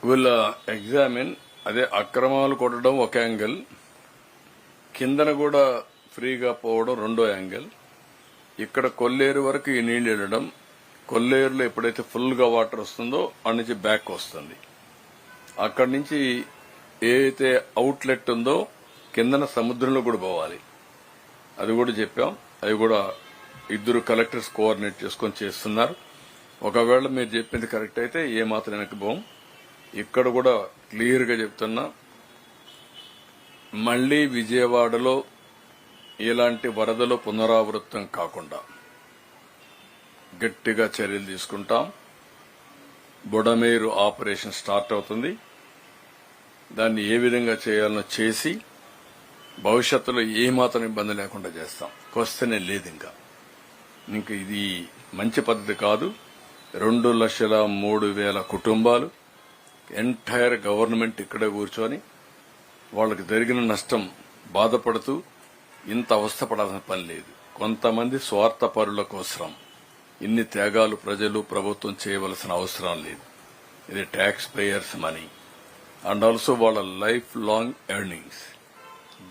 వీళ్ళ ఎగ్జామిన్ అదే అక్రమాలు కొట్టడం ఒక యాంగిల్, కిందన కూడా ఫ్రీగా పోవడం రెండో యాంగిల్. ఇక్కడ కొల్లేరు వరకు ఈ నీళ్లు వెళ్ళడం, కొల్లేరులో ఎప్పుడైతే ఫుల్ గా వాటర్ వస్తుందో అక్కడి నుంచి బ్యాక్ వస్తుంది. అక్కడి నుంచి ఏదైతే అవుట్లెట్ ఉందో కిందన సముద్రంలో కూడా పోవాలి. అది కూడా చెప్పాం. అది కూడా ఇద్దరు కలెక్టర్స్ కోఆర్డినేట్ చేసుకొని చేస్తున్నారు. ఒకవేళ మీరు చెప్పింది కరెక్ట్ అయితే ఏ మాత్రం వెనక్కి పోం. ఇక్కడ కూడా క్లియర్ గా చెప్తున్నా, మళ్లీ విజయవాడలో ఇలాంటి వరదలు పునరావృతం కాకుండా గట్టిగా చర్యలు తీసుకుంటాం. బుడమేరు ఆపరేషన్ స్టార్ట్ అవుతుంది. దాన్ని ఏ విధంగా చేయాలనో చేసి భవిష్యత్తులో ఏమాత్రం ఇబ్బంది లేకుండా చేస్తాం. క్వశ్చనే లేదు. ఇంకా ఇది మంచి పద్ధతి కాదు. 2,03,000 కుటుంబాలు, ఎంటైర్ గవర్నమెంట్ ఇక్కడే కూర్చొని వాళ్ళకి జరిగిన నష్టం బాధపడుతూ ఇంత అవస్థపడాల్సిన పని లేదు. కొంతమంది స్వార్థపరుల కోసం ఇన్ని త్యాగాలు ప్రజలు ప్రభుత్వం చేయవలసిన అవసరం లేదు. ఇది tax payers money and also వాళ్ళ లైఫ్ లాంగ్ ఎర్నింగ్స్,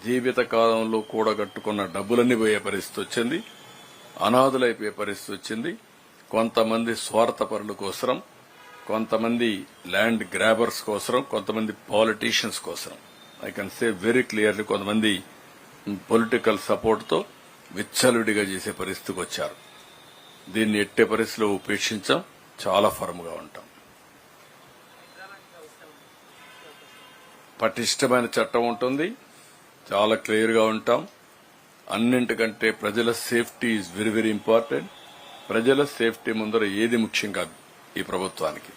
జీవిత కాలంలో కూడగట్టుకున్న డబ్బులన్నీ పోయే పరిస్థితి వచ్చింది. అనాథులైపోయే పరిస్థితి వచ్చింది. కొంతమంది స్వార్థపరుల కోసం, కొంతమంది ల్యాండ్ గ్రాబర్స్ కోసం, కొంతమంది పాలిటీషియన్స్ కోసం. I can say very clearly, కొంతమంది పొలిటికల్ సపోర్ట్ తో విచ్చలవిడిగా చేసే పరిస్థితికి వచ్చారు. దీన్ని ఎట్టే పరిస్థితిలో ఉపేక్షించాం. చాలా ఫర్మ్ గా ఉంటాం. పటిష్టమైన చట్టం ఉంటుంది. చాలా క్లియర్ గా ఉంటాం. అన్నింటికంటే ప్రజల safety is very very important. ప్రజల సేఫ్టీ ముందర ఏది ముఖ్యం కాదు ఈ ప్రభుత్వానికి.